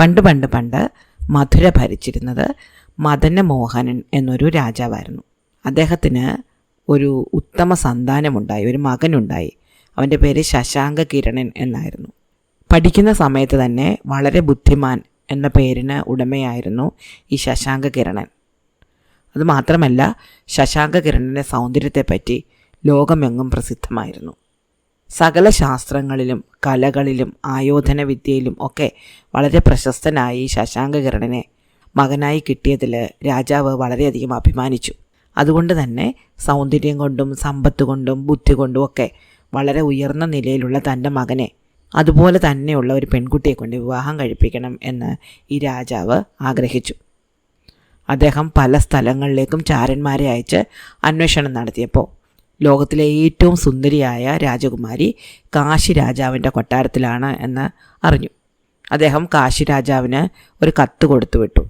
പണ്ട് പണ്ട് പണ്ട് മധുര ഭരിച്ചിരുന്നത് മദനമോഹനൻ എന്നൊരു രാജാവായിരുന്നു. അദ്ദേഹത്തിന് ഒരു ഉത്തമ സന്താനമുണ്ടായി, ഒരു മകനുണ്ടായി. അവൻ്റെ പേര് ശശാങ്ക കിരണൻ എന്നായിരുന്നു. പഠിക്കുന്ന സമയത്ത് തന്നെ വളരെ ബുദ്ധിമാൻ എന്ന പേരിന് ഉടമയായിരുന്നു ഈ ശശാങ്ക കിരണൻ. അതുമാത്രമല്ല, ശശാങ്ക കിരണൻ്റെ സൗന്ദര്യത്തെപ്പറ്റി ലോകമെങ്ങും പ്രസിദ്ധമായിരുന്നു. സകല ശാസ്ത്രങ്ങളിലും കലകളിലും ആയോധന വിദ്യയിലും ഒക്കെ വളരെ പ്രശസ്തനായി ഈ ശശാങ്ക കിരണനെ മകനായി കിട്ടിയതിൽ രാജാവ് വളരെയധികം അഭിമാനിച്ചു. അതുകൊണ്ട് തന്നെ സൗന്ദര്യം കൊണ്ടും സമ്പത്ത് കൊണ്ടും ബുദ്ധി കൊണ്ടും ഒക്കെ വളരെ ഉയർന്ന നിലയിലുള്ള തൻ്റെ മകനെ അതുപോലെ തന്നെയുള്ള ഒരു പെൺകുട്ടിയെ കൊണ്ട് വിവാഹം കഴിപ്പിക്കണം എന്ന് ഈ രാജാവ് ആഗ്രഹിച്ചു. അദ്ദേഹം പല സ്ഥലങ്ങളിലേക്കും ചാരന്മാരെ അയച്ച് അന്വേഷണം നടത്തിയപ്പോൾ ലോകത്തിലെ ഏറ്റവും സുന്ദരിയായ രാജകുമാരി കാശി രാജാവിൻ്റെ കൊട്ടാരത്തിലാണ് എന്ന് അറിഞ്ഞു. അദ്ദേഹം കാശി രാജാവിന് ഒരു കത്ത് കൊടുത്തു വിട്ടു.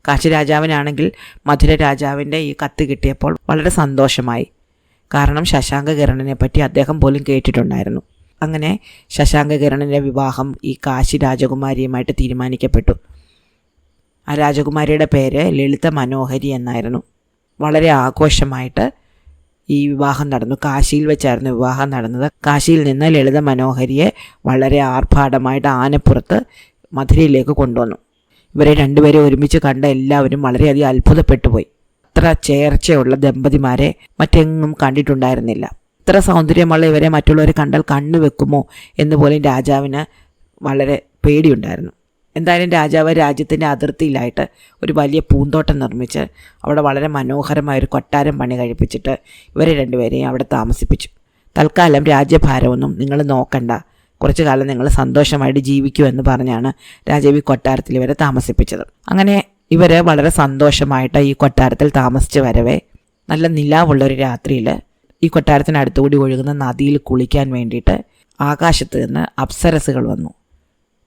കാശി രാജാവിനാണെങ്കിൽ മധുര രാജാവിൻ്റെ ഈ കത്ത് കിട്ടിയപ്പോൾ വളരെ സന്തോഷമായി. കാരണം ശശാങ്ക കിരണനെ പറ്റി അദ്ദേഹം പോലും കേട്ടിട്ടുണ്ടായിരുന്നു. അങ്ങനെ ശശാങ്ക കിരണൻ്റെ വിവാഹം ഈ കാശി രാജകുമാരിയുമായിട്ട് തീരുമാനിക്കപ്പെട്ടു. ആ രാജകുമാരിയുടെ പേര് ലളിത മനോഹരി എന്നായിരുന്നു. വളരെ ആഘോഷമായിട്ട് ഈ വിവാഹം നടന്നു. കാശിയിൽ വെച്ചായിരുന്നു വിവാഹം നടന്നത്. കാശിയിൽ നിന്ന് ലളിത മനോഹരിയെ വളരെ ആർഭാടമായിട്ട് ആനപ്പുറത്ത് മധുരയിലേക്ക് കൊണ്ടുവന്നു. ഇവരെ രണ്ടുപേരെ ഒരുമിച്ച് കണ്ട എല്ലാവരും വളരെയധികം അത്ഭുതപ്പെട്ടു പോയി. അത്ര ചേർച്ചയുള്ള ദമ്പതിമാരെ മറ്റെങ്ങും കണ്ടിട്ടുണ്ടായിരുന്നില്ല. ഇത്ര സൗന്ദര്യമുള്ള ഇവരെ മറ്റുള്ളവരെ കണ്ടാൽ കണ്ണു വെക്കുമോ എന്ന് പോലും രാജാവിന് വളരെ പേടിയുണ്ടായിരുന്നു. എന്തായാലും രാജാവ് രാജ്യത്തിൻ്റെ അതിർത്തിയിലായിട്ട് ഒരു വലിയ പൂന്തോട്ടം നിർമ്മിച്ച് അവിടെ വളരെ മനോഹരമായൊരു കൊട്ടാരം പണി കഴിപ്പിച്ചിട്ട് ഇവരെ രണ്ടുപേരെയും അവിടെ താമസിപ്പിച്ചു. തൽക്കാലം രാജ്യഭാരമൊന്നും നിങ്ങൾ നോക്കണ്ട, കുറച്ചു കാലം നിങ്ങൾ സന്തോഷമായിട്ട് ജീവിക്കൂ എന്ന് പറഞ്ഞാണ് രാജാവ് ഈ കൊട്ടാരത്തിൽ ഇവരെ താമസിപ്പിച്ചത്. അങ്ങനെ ഇവർ വളരെ സന്തോഷമായിട്ട് ഈ കൊട്ടാരത്തിൽ താമസിച്ച് വരവേ നല്ല നിലാവുള്ളൊരു രാത്രിയിൽ ഈ കൊട്ടാരത്തിനടുത്തുകൂടി ഒഴുകുന്ന നദിയിൽ കുളിക്കാൻ വേണ്ടിയിട്ട് ആകാശത്ത് നിന്ന് അപ്സരസുകൾ വന്നു.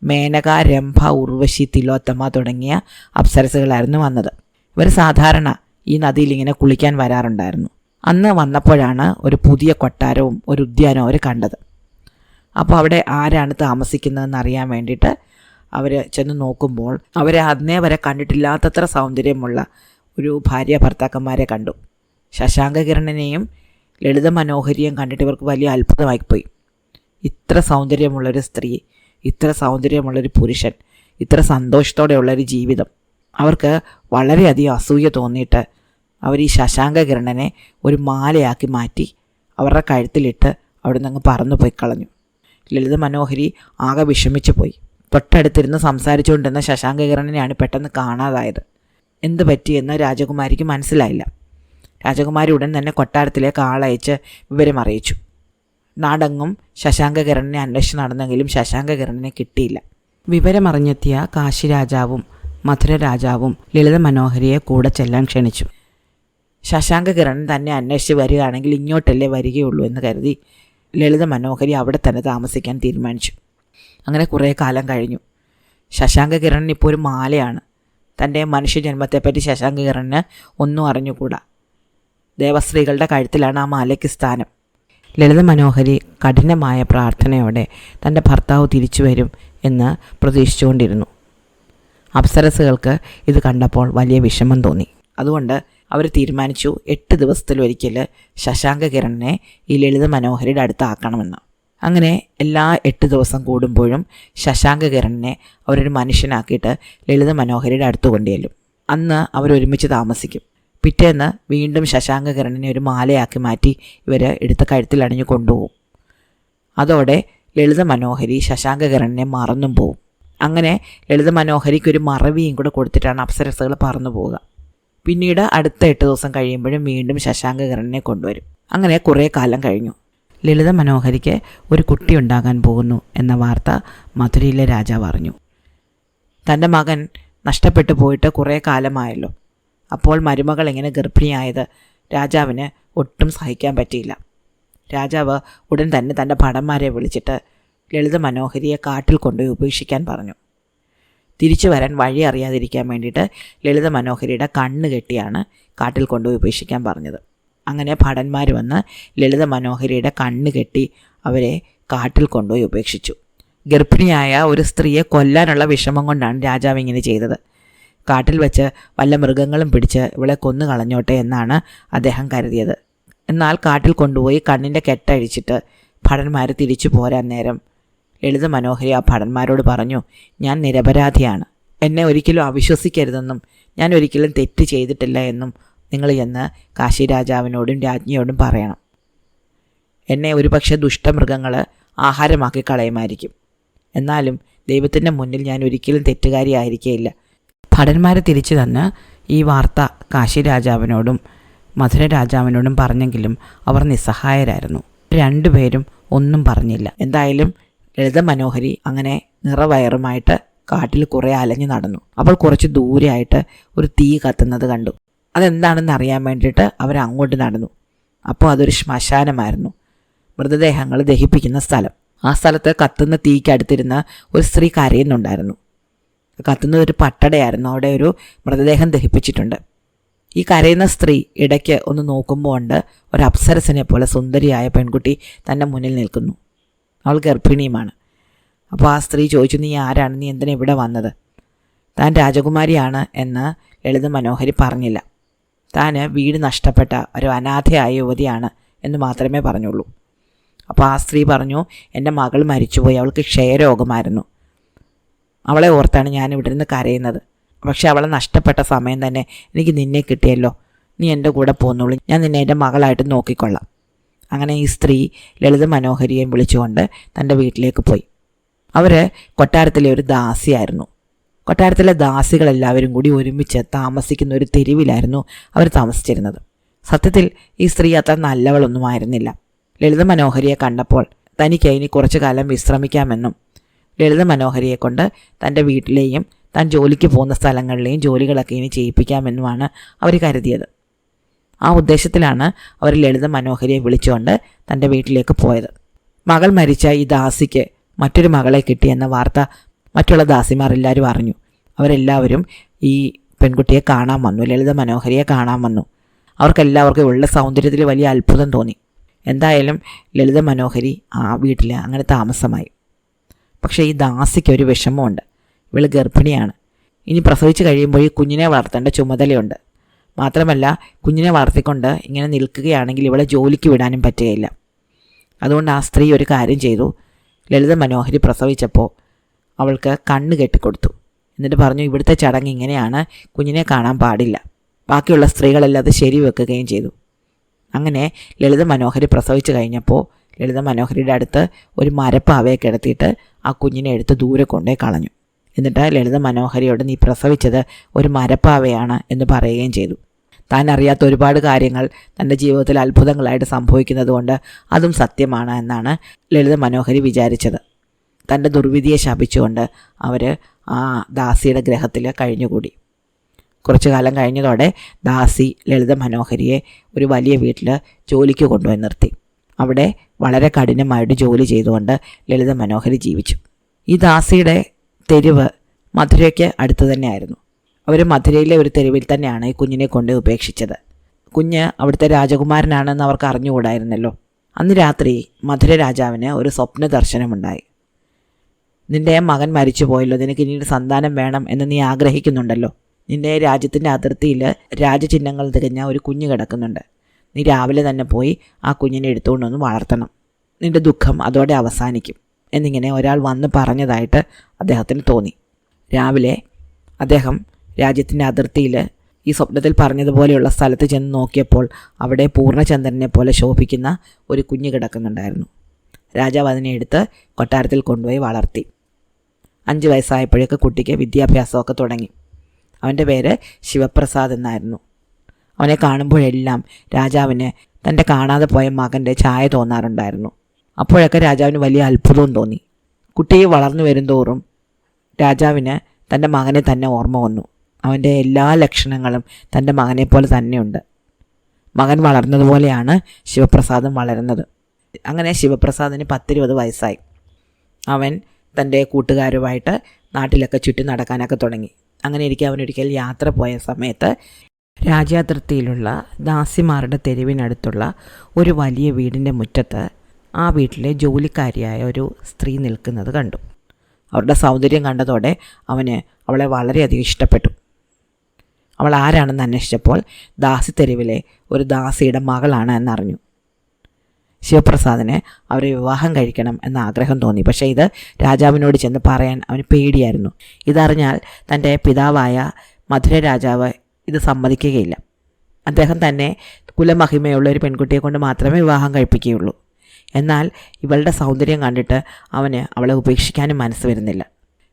മേനക, രംഭ, ഉർവശി, തിലോത്തമ തുടങ്ങിയ അപ്സരസുകളായിരുന്നു വന്നത്. ഇവർ സാധാരണ ഈ നദിയിൽ ഇങ്ങനെ കുളിക്കാൻ വരാറുണ്ടായിരുന്നു. അന്ന് വന്നപ്പോഴാണ് ഒരു പുതിയ കൊട്ടാരവും ഒരു ഉദ്യാനവും അവർ കണ്ടത്. അപ്പോൾ അവിടെ ആരാണ് താമസിക്കുന്നതെന്ന് അറിയാൻ വേണ്ടിയിട്ട് അവർ ചെന്ന് നോക്കുമ്പോൾ അവർ അന്നേ വരെ കണ്ടിട്ടില്ലാത്തത്ര സൗന്ദര്യമുള്ള ഒരു ഭാര്യ ഭർത്താക്കന്മാരെ കണ്ടു. ശശാങ്ക കിരണനെയും ലളിത മനോഹരിയും കണ്ടിട്ട് ഇവർക്ക് വലിയ അത്ഭുതമായിപ്പോയി. ഇത്ര സൗന്ദര്യമുള്ളൊരു സ്ത്രീ, ഇത്ര സൗന്ദര്യമുള്ളൊരു പുരുഷൻ, ഇത്ര സന്തോഷത്തോടെയുള്ളൊരു ജീവിതം. അവർക്ക് വളരെയധികം അസൂയ തോന്നിയിട്ട് അവർ ഈ ശശാങ്ക കിരണനെ ഒരു മാലയാക്കി മാറ്റി അവരുടെ കഴുത്തിലിട്ട് അവിടെ നിന്ന് അങ്ങ് പറന്നു പോയി കളഞ്ഞു. ലളിത മനോഹരി ആകെ വിഷമിച്ചു പോയി. തൊട്ടടുത്തിരുന്ന് സംസാരിച്ചുകൊണ്ടിരുന്ന ശശാങ്ക കിരണനെയാണ് പെട്ടെന്ന് കാണാതായത്. എന്ത് പറ്റിയെന്ന് രാജകുമാരിക്ക് മനസ്സിലായില്ല. രാജകുമാരി ഉടൻ തന്നെ കൊട്ടാരത്തിലേക്ക് ആളയച്ച് വിവരം അറിയിച്ചു. നാടെങ്ങും ശശാങ്ക കിരണനെ അന്വേഷിച്ച് നടന്നെങ്കിലും ശശാങ്ക കിരണനെ കിട്ടിയില്ല. വിവരമറിഞ്ഞെത്തിയ കാശി രാജാവും മധുര രാജാവും ലളിത മനോഹരിയെ കൂടെ ചെല്ലാൻ ക്ഷണിച്ചു. ശശാങ്ക കിരണൻ തന്നെ അന്വേഷിച്ച് വരികയാണെങ്കിൽ ഇങ്ങോട്ടല്ലേ വരികയുള്ളൂ എന്ന് കരുതി ലളിത മനോഹരി അവിടെ തന്നെ താമസിക്കാൻ തീരുമാനിച്ചു. അങ്ങനെ കുറേ കാലം കഴിഞ്ഞു. ശശാങ്ക കിരണൻ ഇപ്പോൾ ഒരു മാലയാണ്. തൻ്റെ മനുഷ്യജന്മത്തെപ്പറ്റി ശശാങ്ക കിരണന് ഒന്നും അറിഞ്ഞുകൂടാ. ദേവസ്ത്രീകളുടെ കഴുത്തിലാണ് ആ മാലയ്ക്ക് സ്ഥാനം. ലളിത മനോഹരി കഠിനമായ പ്രാർത്ഥനയോടെ തൻ്റെ ഭർത്താവ് തിരിച്ചു വരും എന്ന് പ്രതീക്ഷിച്ചുകൊണ്ടിരുന്നു. അപ്സരസുകൾക്ക് ഇത് കണ്ടപ്പോൾ വലിയ വിഷമം തോന്നി. അതുകൊണ്ട് അവർ തീരുമാനിച്ചു 8 ദിവസത്തിലൊരിക്കൽ ശശാങ്ക കിരണനെ ഈ ലളിത മനോഹരിയുടെ അടുത്താക്കണമെന്ന്. അങ്ങനെ എല്ലാ 8 ദിവസം കൂടുമ്പോഴും ശശാങ്ക കിരണനെ അവരൊരു മനുഷ്യനാക്കിയിട്ട് ലളിത മനോഹരിയുടെ അടുത്ത് കൊണ്ടുചെല്ലും. അന്ന് അവരൊരുമിച്ച് താമസിക്കും. പിറ്റേന്ന് വീണ്ടും ശശാങ്ക കിരണനെ ഒരു മാലയാക്കി മാറ്റി ഇവർ എടുത്ത കഴുത്തിലണിഞ്ഞു കൊണ്ടുപോകും. അതോടെ ലളിത മനോഹരി ശശാങ്ക കിരണനെ മറന്നും പോവും. അങ്ങനെ ലളിത മനോഹരിക്ക് ഒരു മറവിയും കൂടെ കൊടുത്തിട്ടാണ് അപ്സരസുകൾ പറന്നു പോവുക. പിന്നീട് അടുത്ത 8 ദിവസം കഴിയുമ്പോഴും വീണ്ടും ശശാങ്ക കിരണനെ കൊണ്ടുവരും. അങ്ങനെ കുറേ കാലം കഴിഞ്ഞു. ലളിത മനോഹരിക്ക് ഒരു കുട്ടി ഉണ്ടാകാൻ പോകുന്നു എന്ന വാർത്ത മധുരയിലെ രാജാവ് അറിഞ്ഞു. തൻ്റെ മകൻ നഷ്ടപ്പെട്ടു പോയിട്ട് കുറേ കാലമായല്ലോ. അപ്പോൾ മരുമകൾ ഇങ്ങനെ ഗർഭിണിയായത് രാജാവിന് ഒട്ടും സഹിക്കാൻ പറ്റിയില്ല. രാജാവ് ഉടൻ തന്നെ തൻ്റെ ഭടന്മാരെ വിളിച്ചിട്ട് ലളിത മനോഹരിയെ കാട്ടിൽ കൊണ്ടുപോയി ഉപേക്ഷിക്കാൻ പറഞ്ഞു. തിരിച്ചു വരാൻ വഴി അറിയാതിരിക്കാൻ വേണ്ടിയിട്ട് ലളിത മനോഹരിയുടെ കണ്ണ് കെട്ടിയാണ് കാട്ടിൽ കൊണ്ടുപോയി ഉപേക്ഷിക്കാൻ പറഞ്ഞത്. അങ്ങനെ ഭടന്മാർ വന്ന് ലളിത മനോഹരിയുടെ കണ്ണ് കെട്ടി അവരെ കാട്ടിൽ കൊണ്ടുപോയി ഉപേക്ഷിച്ചു. ഗർഭിണിയായ ഒരു സ്ത്രീയെ കൊല്ലാനുള്ള വിഷമം കൊണ്ടാണ് രാജാവ് ഇങ്ങനെ ചെയ്തത്. കാട്ടിൽ വെച്ച് വല്ല മൃഗങ്ങളും പിടിച്ച് ഇവളെ കൊന്നു കളഞ്ഞോട്ടെ എന്നാണ് അദ്ദേഹം കരുതിയത്. എന്നാൽ കാട്ടിൽ കൊണ്ടുപോയി കണ്ണിൻ്റെ കെട്ടഴിച്ചിട്ട് ഭടന്മാർ തിരിച്ചു പോരാൻ നേരം ലളിത മനോഹരി ആ ഭടന്മാരോട് പറഞ്ഞു, ഞാൻ നിരപരാധിയാണ്, എന്നെ ഒരിക്കലും അവിശ്വസിക്കരുതെന്നും ഞാൻ ഒരിക്കലും തെറ്റ് ചെയ്തിട്ടില്ല എന്നും നിങ്ങൾ ചെന്ന് കാശി രാജാവിനോടും രാജ്ഞിയോടും പറയണം. എന്നെ ഒരുപക്ഷെ ദുഷ്ടമൃഗങ്ങൾ ആഹാരമാക്കി കളയുമായിരിക്കും. എന്നാലും ദൈവത്തിൻ്റെ മുന്നിൽ ഞാൻ ഒരിക്കലും തെറ്റുകാരിയായിരിക്കുകയില്ല. ഭടന്മാർ തിരിച്ചു തന്ന് ഈ വാർത്ത കാശി രാജാവിനോടും മധുര രാജാവിനോടും പറഞ്ഞെങ്കിലും അവർ നിസ്സഹായരായിരുന്നു. രണ്ടുപേരും ഒന്നും പറഞ്ഞില്ല. എന്തായാലും ലളിത മനോഹരി അങ്ങനെ നിറവയറുമായിട്ട് കാട്ടിൽ കുറേ അലഞ്ഞു നടന്നു. അപ്പോൾ കുറച്ച് ദൂരെയായിട്ട് ഒരു തീ കത്തുന്നത് കണ്ടു. അതെന്താണെന്ന് അറിയാൻ വേണ്ടിയിട്ട് അവരങ്ങോട്ട് നടന്നു. അപ്പോൾ അതൊരു ശ്മശാനമായിരുന്നു, മൃതദേഹങ്ങൾ ദഹിപ്പിക്കുന്ന സ്ഥലം. ആ സ്ഥലത്ത് കത്തുന്ന തീക്ക് അടുത്തിരുന്ന് ഒരു സ്ത്രീ കരയുന്നുണ്ടായിരുന്നു. കത്തുന്നത് ഒരു പട്ടടയായിരുന്നു. അവിടെ ഒരു മൃതദേഹം ദഹിപ്പിച്ചിട്ടുണ്ട്. ഈ കരയുന്ന സ്ത്രീ ഇടയ്ക്ക് ഒന്ന് നോക്കുമ്പോൾ ഉണ്ട് ഒരു അപ്സരസിനെ പോലെ സുന്ദരിയായ പെൺകുട്ടി തൻ്റെ മുന്നിൽ നിൽക്കുന്നു. അവൾ ഗർഭിണിയുമാണ്. അപ്പോൾ ആ സ്ത്രീ ചോദിച്ചു, നീ ആരാണ്, നീ എന്തിനാ ഇവിടെ വന്നത്? താൻ രാജകുമാരിയാണ് എന്ന് ലളിത മനോഹരി പറഞ്ഞില്ല. താൻ വീട് നഷ്ടപ്പെട്ട ഒരു അനാഥയായ യുവതിയാണ് എന്ന് മാത്രമേ പറഞ്ഞുള്ളൂ. അപ്പോൾ ആ സ്ത്രീ പറഞ്ഞു, എൻ്റെ മകൾ മരിച്ചുപോയി, അവൾക്ക് ക്ഷയരോഗമായിരുന്നു. അവളെ ഓർത്താണ് ഞാൻ ഇവിടെ നിന്ന് കരയുന്നത്. പക്ഷെ അവളെ നഷ്ടപ്പെട്ട സമയം തന്നെ എനിക്ക് നിന്നെ കിട്ടിയല്ലോ, നീ എൻ്റെ കൂടെ പോന്നോളൂ, ഞാൻ നിന്നെ എൻ്റെ മകളായിട്ട് നോക്കിക്കൊള്ളാം. അങ്ങനെ ഈ സ്ത്രീ ലളിത മനോഹരിയെ വിളിച്ചുകൊണ്ട് തൻ്റെ വീട്ടിലേക്ക് പോയി. അവർ കൊട്ടാരത്തിലെ ഒരു ദാസിയായിരുന്നു. കൊട്ടാരത്തിലെ ദാസികളെല്ലാവരും കൂടി ഒരുമിച്ച് താമസിക്കുന്ന ഒരു തെരുവിലായിരുന്നു അവർ താമസിച്ചിരുന്നത്. സത്യത്തിൽ ഈ സ്ത്രീ അത്ര നല്ലവളൊന്നും ആയിരുന്നില്ല. ലളിത മനോഹരിയെ കണ്ടപ്പോൾ തനിക്ക് ഇനി കുറച്ചു കാലം വിശ്രമിക്കാമെന്നും ലളിത മനോഹരിയെ കൊണ്ട് തൻ്റെ വീട്ടിലെയും താൻ ജോലിക്ക് പോകുന്ന സ്ഥലങ്ങളിലെയും ജോലികളൊക്കെ ഇനി ചെയ്യിപ്പിക്കാമെന്നുമാണ് അവർ കരുതിയത്. ആ ഉദ്ദേശത്തിലാണ് അവർ ലളിത മനോഹരിയെ വിളിച്ചുകൊണ്ട് തൻ്റെ വീട്ടിലേക്ക് പോയത്. മകൾ മരിച്ച ഈ ദാസിക്ക് മറ്റൊരു മകളെ കിട്ടിയെന്ന വാർത്ത മറ്റുള്ള ദാസിമാർ എല്ലാവരും അറിഞ്ഞു. അവരെല്ലാവരും ഈ പെൺകുട്ടിയെ കാണാൻ വന്നു, ലളിത മനോഹരിയെ കാണാൻ വന്നു. അവർക്കെല്ലാവർക്കും ഉള്ള സൗന്ദര്യത്തിൽ വലിയ അത്ഭുതം തോന്നി. എന്തായാലും ലളിത മനോഹരി ആ വീട്ടിൽ അങ്ങനെ താമസമായി. പക്ഷേ ഈ ദാസിക്ക് ഒരു വിഷമമുണ്ട്. ഇവൾ ഗർഭിണിയാണ്. ഇനി പ്രസവിച്ച് കഴിയുമ്പോൾ ഈ കുഞ്ഞിനെ വളർത്തേണ്ട ചുമതലയുണ്ട്. മാത്രമല്ല കുഞ്ഞിനെ വളർത്തിക്കൊണ്ട് ഇങ്ങനെ നിൽക്കുകയാണെങ്കിൽ ഇവളെ ജോലിക്ക് വിടാനും പറ്റുകയില്ല. അതുകൊണ്ട് ആ സ്ത്രീ ഒരു കാര്യം ചെയ്തു. ലളിത മനോഹരി പ്രസവിച്ചപ്പോൾ അവൾക്ക് കണ്ണ് കെട്ടിക്കൊടുത്തു. എന്നിട്ട് പറഞ്ഞു, ഇവിടുത്തെ ചടങ്ങ് ഇങ്ങനെയാണ്, കുഞ്ഞിനെ കാണാൻ പാടില്ല. ബാക്കിയുള്ള സ്ത്രീകളെല്ലാം അത് ശരിവെക്കുകയും ചെയ്തു. അങ്ങനെ ലളിത മനോഹരി പ്രസവിച്ച് കഴിഞ്ഞപ്പോൾ ലളിത മനോഹരിയുടെ അടുത്ത് ഒരു മരപ്പാവയെ കിടത്തിയിട്ട് ആ കുഞ്ഞിനെ എടുത്ത് ദൂരെ കൊണ്ടേ കളഞ്ഞു. എന്നിട്ട് ലളിത മനോഹരിയോട് നീ പ്രസവിച്ചത് ഒരു മരപ്പാവയാണ് എന്ന് പറയുകയും ചെയ്തു. താൻ അറിയാത്ത ഒരുപാട് കാര്യങ്ങൾ തൻ്റെ ജീവിതത്തിൽ അത്ഭുതങ്ങളായിട്ട് സംഭവിക്കുന്നത് കൊണ്ട് അതും സത്യമാണ് എന്നാണ് ലളിത മനോഹരി വിചാരിച്ചത്. തൻ്റെ ദുർവിധിയെ ശപിച്ചുകൊണ്ട് അവർ ആ ദാസിയുടെ ഗ്രഹത്തിൽ കഴിഞ്ഞുകൂടി. കുറച്ചു കാലം കഴിഞ്ഞതോടെ ദാസി ലളിത മനോഹരിയെ ഒരു വലിയ വീട്ടിൽ ജോലിക്ക് കൊണ്ടുപോയി നിർത്തി. അവിടെ വളരെ കഠിനമായിട്ട് ജോലി ചെയ്തുകൊണ്ട് ലളിത മനോഹരി ജീവിച്ചു. ഈ ദാസിയുടെ തെരുവ് മധുരയ്ക്ക് അടുത്ത് തന്നെയായിരുന്നു. അവർ മധുരയിലെ ഒരു തെരുവിൽ തന്നെയാണ് ഈ കുഞ്ഞിനെ കൊണ്ട് ഉപേക്ഷിച്ചത്. കുഞ്ഞ് അവിടുത്തെ രാജകുമാരനാണെന്ന് അവർക്ക് അറിഞ്ഞുകൂടായിരുന്നല്ലോ. അന്ന് രാത്രി മധുര രാജാവിന് ഒരു സ്വപ്ന ദർശനമുണ്ടായി. നിൻ്റെ മകൻ മരിച്ചു പോയല്ലോ, നിനക്ക് ഇനിയൊരു സന്താനം വേണം എന്ന് നീ ആഗ്രഹിക്കുന്നുണ്ടല്ലോ. നിൻ്റെ രാജ്യത്തിൻ്റെ അതിർത്തിയിൽ രാജചിഹ്നങ്ങൾ തികഞ്ഞ ഒരു കുഞ്ഞ് കിടക്കുന്നുണ്ട്. നീ രാവിലെ തന്നെ പോയി ആ കുഞ്ഞിനെ എടുത്തുകൊണ്ടൊന്ന് വളർത്തണം. നിൻ്റെ ദുഃഖം അതോടെ അവസാനിക്കും എന്നിങ്ങനെ ഒരാൾ വന്ന് പറഞ്ഞതായിട്ട് അദ്ദേഹത്തിന് തോന്നി. രാവിലെ അദ്ദേഹം രാജ്യത്തിൻ്റെ അതിർത്തിയിൽ ഈ സ്വപ്നത്തിൽ പറഞ്ഞതുപോലെയുള്ള സ്ഥലത്ത് ചെന്ന് നോക്കിയപ്പോൾ അവിടെ പൂർണ്ണചന്ദ്രനെ പോലെ ശോഭിക്കുന്ന ഒരു കുഞ്ഞ് കിടക്കുന്നുണ്ടായിരുന്നു. രാജാവ് അതിനെ എടുത്ത് കൊട്ടാരത്തിൽ കൊണ്ടുപോയി വളർത്തി. 5 വയസ്സായപ്പോഴേക്ക് കുട്ടിക്ക് വിദ്യാഭ്യാസമൊക്കെ തുടങ്ങി. അവൻ്റെ പേര് ശിവപ്രസാദ് എന്നായിരുന്നു. അവനെ കാണുമ്പോഴെല്ലാം രാജാവിന് തൻ്റെ കാണാതെ പോയ മകൻ്റെ ഛായ തോന്നാറുണ്ടായിരുന്നു. അപ്പോഴൊക്കെ രാജാവിന് വലിയ അത്ഭുതവും തോന്നി. കുട്ടിയെ വളർന്നു വരുംതോറും രാജാവിന് തൻ്റെ മകനെ തന്നെ ഓർമ്മ വന്നു. അവൻ്റെ എല്ലാ ലക്ഷണങ്ങളും തൻ്റെ മകനെപ്പോലെ തന്നെയുണ്ട്. മകൻ വളർന്നതുപോലെയാണ് ശിവപ്രസാദും വളരുന്നത്. അങ്ങനെ ശിവപ്രസാദിന് 10-20 വയസ്സായി. അവൻ തൻ്റെ കൂട്ടുകാരുമായിട്ട് നാട്ടിലൊക്കെ ചുറ്റി നടക്കാനൊക്കെ തുടങ്ങി. അങ്ങനെ ഇരിക്കെ അവനൊരിക്കൽ യാത്ര പോയ സമയത്ത് രാജ്യാതിർത്തിയിലുള്ള ദാസിമാരുടെ തെരുവിനടുത്തുള്ള ഒരു വലിയ വീടിൻ്റെ മുറ്റത്ത് ആ വീട്ടിലെ ജോലിക്കാരിയായ ഒരു സ്ത്രീ നിൽക്കുന്നത് കണ്ടു. അവരുടെ സൗന്ദര്യം കണ്ടതോടെ അവന് അവളെ വളരെയധികം ഇഷ്ടപ്പെട്ടു. അവൾ ആരാണെന്ന് അന്വേഷിച്ചപ്പോൾ ദാസിത്തെരുവിലെ ഒരു ദാസിയുടെ മകളാണ് എന്നറിഞ്ഞു. ശിവപ്രസാദിന് അവരെ വിവാഹം കഴിക്കണം എന്ന ആഗ്രഹം തോന്നി. പക്ഷേ ഇത് രാജാവിനോട് ചെന്ന് പറയാൻ അവന് പേടിയായിരുന്നു. ഇതറിഞ്ഞാൽ തൻ്റെ പിതാവായ മധുര രാജാവ് ഇത് സമ്മതിക്കുകയില്ല. അദ്ദേഹം തന്നെ കുലമഹിമയുള്ള ഒരു പെൺകുട്ടിയെ കൊണ്ട് മാത്രമേ വിവാഹം കഴിപ്പിക്കുകയുള്ളൂ. എന്നാൽ ഇവളുടെ സൗന്ദര്യം കണ്ടിട്ട് അവന് അവളെ ഉപേക്ഷിക്കാനും മനസ്സ് വരുന്നില്ല.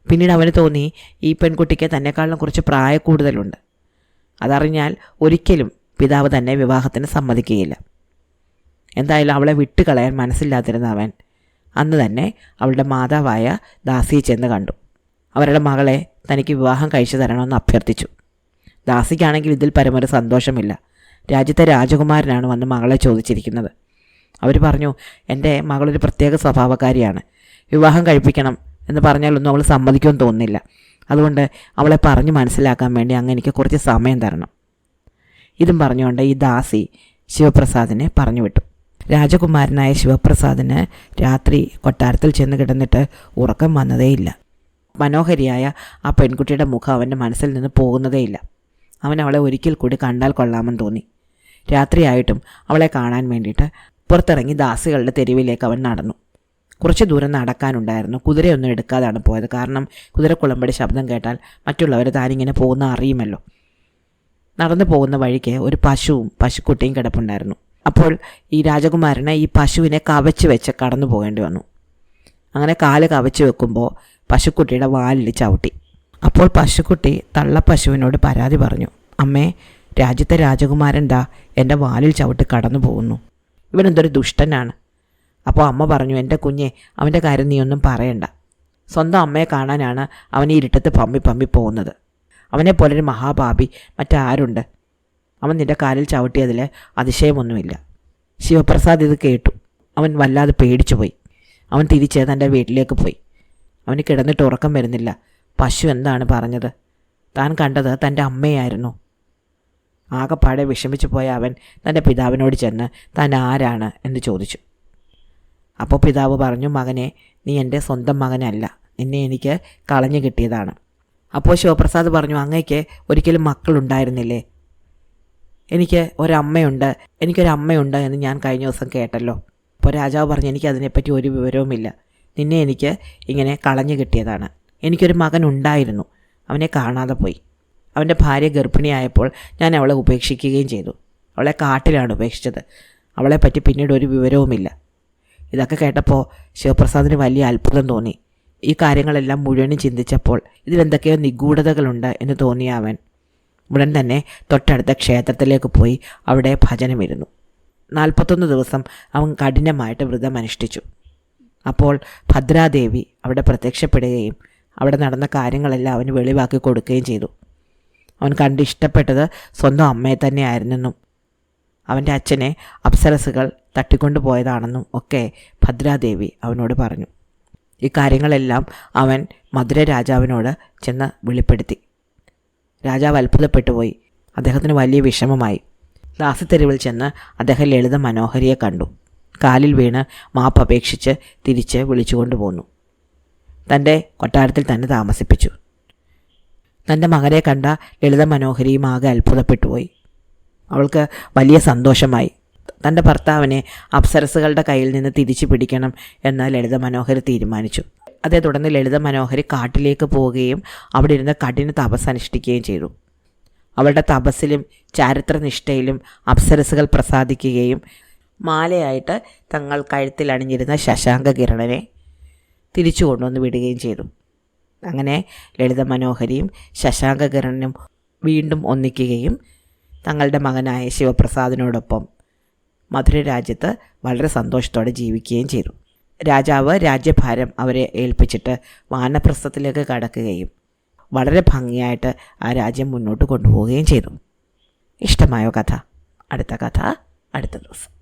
പിന്നീട് അവന് തോന്നി ഈ പെൺകുട്ടിക്ക് തന്നെക്കാളും കുറച്ച് പ്രായക്കൂടുതലുണ്ട്. അതറിഞ്ഞാൽ ഒരിക്കലും പിതാവ് തന്നെ വിവാഹത്തിന് സമ്മതിക്കുകയില്ല. എന്തായാലും അവളെ വിട്ടുകളയാൻ മനസ്സില്ലാതിരുന്ന അവൻ അന്ന് തന്നെ അവളുടെ മാതാവായ ദാസിയെ ചെന്ന് കണ്ടു. അവരുടെ മകളെ തനിക്ക് വിവാഹം കഴിച്ചു തരണമെന്ന് അഭ്യർത്ഥിച്ചു. ദാസിക്കാണെങ്കിൽ ഇതിൽ പരമൊരു സന്തോഷമില്ല. രാജ്യത്തെ രാജകുമാരനാണ് വന്ന് മകളെ ചോദിച്ചിരിക്കുന്നത്. അവർ പറഞ്ഞു, എൻ്റെ മകളൊരു പ്രത്യേക സ്വഭാവക്കാരിയാണ്. വിവാഹം കഴിപ്പിക്കണം എന്ന് പറഞ്ഞാലൊന്നും അവൾ സമ്മതിക്കുമെന്ന് തോന്നുന്നില്ല. അതുകൊണ്ട് അവളെ പറഞ്ഞ് മനസ്സിലാക്കാൻ വേണ്ടി അങ്ങ് എനിക്ക് കുറച്ച് സമയം തരണം. ഇതും പറഞ്ഞുകൊണ്ട് ഈ ദാസി ശിവപ്രസാദിനെ പറഞ്ഞു വിട്ടു. രാജകുമാരനായ ശിവപ്രസാദിന് രാത്രി കൊട്ടാരത്തിൽ ചെന്ന് കിടന്നിട്ട് ഉറക്കം വന്നതേയില്ല. മനോഹരിയായ ആ പെൺകുട്ടിയുടെ മുഖം അവൻ്റെ മനസ്സിൽ നിന്ന് പോകുന്നതേയില്ല. അവൻ അവളെ ഒരിക്കൽ കൂടി കണ്ടാൽ കൊള്ളാമെന്ന് തോന്നി. രാത്രിയായിട്ടും അവളെ കാണാൻ വേണ്ടിയിട്ട് പുറത്തിറങ്ങി ദാസികളുടെ തെരുവിലേക്ക് അവൻ നടന്നു. കുറച്ച് ദൂരം നടക്കാനുണ്ടായിരുന്നു. കുതിരയൊന്നും എടുക്കാതാണ് പോയത്. കാരണം കുതിരക്കുളമ്പടി ശബ്ദം കേട്ടാൽ മറ്റുള്ളവർ താനിങ്ങനെ പോകുന്ന അറിയുമല്ലോ. നടന്നു പോകുന്ന വഴിക്ക് ഒരു പശുവും പശുക്കുട്ടിയും കിടപ്പുണ്ടായിരുന്നു. അപ്പോൾ ഈ രാജകുമാരന് ഈ പശുവിനെ കവച്ച് വെച്ച് കടന്നു പോകേണ്ടി വന്നു. അങ്ങനെ കാല് കവച്ച് വെക്കുമ്പോൾ പശുക്കുട്ടിയുടെ വാലിൽ ചവിട്ടി. അപ്പോൾ പശുക്കുട്ടി തള്ളപ്പശുവിനോട് പരാതി പറഞ്ഞു, അമ്മേ, രാജ്യത്തെ രാജകുമാരൻ ദാ എൻ്റെ വാലിൽ ചവിട്ടി കടന്നു പോകുന്നു. ഇവനെന്തൊരു ദുഷ്ടനാണ്. അപ്പോൾ അമ്മ പറഞ്ഞു, എൻ്റെ കുഞ്ഞെ, അവൻ്റെ കാര്യം നീ ഒന്നും പറയണ്ട. സ്വന്തം അമ്മയെ കാണാനാണ് അവൻ ഈ ഇരുട്ടത്ത് പമ്പി പോകുന്നത്. അവനെപ്പോലൊരു മഹാപാപി മറ്റാരുണ്ട്? അവൻ നിൻ്റെ കാലിൽ ചവിട്ടിയതിൽ അതിശയമൊന്നുമില്ല. ശിവപ്രസാദ് ഇത് കേട്ടു. അവൻ വല്ലാതെ പേടിച്ചു പോയി. അവൻ തിരിച്ച് തൻ്റെ വീട്ടിലേക്ക് പോയി. അവന് കിടന്നിട്ട് ഉറക്കം വരുന്നില്ല. പശു എന്താണ് പറഞ്ഞത്? താൻ കണ്ടത് തൻ്റെ അമ്മയായിരുന്നു. ആകെപ്പാടെ വിഷമിച്ചു പോയ അവൻ തൻ്റെ പിതാവിനോട് ചെന്ന് താൻ ആരാണ് എന്ന് ചോദിച്ചു. അപ്പോൾ പിതാവ് പറഞ്ഞു, മകനെ, നീ എൻ്റെ സ്വന്തം മകനല്ല. നിന്നെ എനിക്ക് കളഞ്ഞു കിട്ടിയതാണ്. അപ്പോൾ ശിവപ്രസാദ് പറഞ്ഞു, അങ്ങയ്ക്ക് ഒരിക്കലും മക്കളുണ്ടായിരുന്നില്ലേ? എനിക്കൊരമ്മയുണ്ട് എന്ന് ഞാൻ കഴിഞ്ഞ ദിവസം കേട്ടല്ലോ. അപ്പോൾ രാജാവ് പറഞ്ഞു, എനിക്കതിനെപ്പറ്റി ഒരു വിവരവുമില്ല. നിന്നെ എനിക്ക് ഇങ്ങനെ കളഞ്ഞു കിട്ടിയതാണ്. എനിക്കൊരു മകൻ ഉണ്ടായിരുന്നു. അവനെ കാണാതെ പോയി. അവൻ്റെ ഭാര്യ ഗർഭിണിയായപ്പോൾ ഞാൻ അവളെ ഉപേക്ഷിക്കുകയും ചെയ്തു. അവളെ കാട്ടിലാണ് ഉപേക്ഷിച്ചത്. അവളെപ്പറ്റി പിന്നീട് ഒരു വിവരവുമില്ല. ഇതൊക്കെ കേട്ടപ്പോൾ ശിവപ്രസാദിന് വലിയ അത്ഭുതം തോന്നി. ഈ കാര്യങ്ങളെല്ലാം മുഴുവനും ചിന്തിച്ചപ്പോൾ ഇതിലെന്തൊക്കെയോ നിഗൂഢതകളുണ്ട് എന്ന് തോന്നിയ അവൻ ഉടൻ തന്നെ തൊട്ടടുത്ത ക്ഷേത്രത്തിലേക്ക് പോയി അവിടെ ഭജനമിരുന്നു. 41 ദിവസം അവൻ കഠിനമായിട്ട് വ്രതം അനുഷ്ഠിച്ചു. അപ്പോൾ ഭദ്രാദേവി അവിടെ പ്രത്യക്ഷപ്പെടുകയും അവിടെ നടന്ന കാര്യങ്ങളെല്ലാം അവന് വെളിവാക്കി കൊടുക്കുകയും ചെയ്തു. അവൻ കണ്ടിഷ്ടപ്പെട്ടത് സ്വന്തം അമ്മയെ തന്നെയായിരുന്നെന്നും അവൻ്റെ അച്ഛനെ അപ്സരസുകൾ തട്ടിക്കൊണ്ടു പോയതാണെന്നും ഒക്കെ ഭദ്രാദേവി അവനോട് പറഞ്ഞു. ഈ കാര്യങ്ങളെല്ലാം അവൻ മധുര രാജാവിനോട് ചെന്ന് വെളിപ്പെടുത്തി. രാജാവ് അത്ഭുതപ്പെട്ടു പോയി. അദ്ദേഹത്തിന് വലിയ വിഷമമായി. ദാസിത്തെരുവിൽ ചെന്ന് അദ്ദേഹം ലളിത മനോഹരിയെ കണ്ടു. കാലിൽ വീണ് മാപ്പപേക്ഷിച്ച് തിരിച്ച് വിളിച്ചുകൊണ്ടു പോന്നു. തൻ്റെ കൊട്ടാരത്തിൽ തന്നെ താമസിപ്പിച്ചു. തൻ്റെ മകനെ കണ്ട ലളിത മനോഹരിയും ആകെ അത്ഭുതപ്പെട്ടുപോയി. അവൾക്ക് വലിയ സന്തോഷമായി. തൻ്റെ ഭർത്താവിനെ അപ്സരസുകളുടെ കയ്യിൽ നിന്ന് തിരിച്ചു പിടിക്കണം എന്ന് ലളിത മനോഹരി തീരുമാനിച്ചു. അതേ തുടർന്ന് ലളിത മനോഹരി കാട്ടിലേക്ക് പോവുകയും അവിടെ ഇരുന്ന് കഠിന തപസ് അനുഷ്ഠിക്കുകയും ചെയ്തു. അവളുടെ തപസ്സിലും ചാരിത്രനിഷ്ഠയിലും അപ്സരസുകൾ പ്രസാദിക്കുകയും മാലയായിട്ട് തങ്ങൾ കഴുത്തിൽ അണിഞ്ഞിരുന്ന ശശാങ്ക കിരണനെ തിരിച്ചു കൊണ്ടുവന്ന് വിടുകയും ചെയ്തു. അങ്ങനെ ലളിത മനോഹരിയും ശശാങ്ക കിരണനും വീണ്ടും ഒന്നിക്കുകയും തങ്ങളുടെ മകനായ ശിവപ്രസാദിനോടൊപ്പം മധുര രാജ്യത്ത് വളരെ സന്തോഷത്തോടെ ജീവിക്കുകയും ചെയ്തു. രാജാവ് രാജ്യഭാരം അവരെ ഏൽപ്പിച്ചിട്ട് വാനപ്രസ്ഥത്തിലേക്ക് കടക്കുകയും വളരെ ഭംഗിയായിട്ട് ആ രാജ്യം മുന്നോട്ട് കൊണ്ടുപോവുകയും ചെയ്തു. ഇഷ്ടമായോ കഥ? അടുത്ത കഥ അടുത്ത ദിവസം.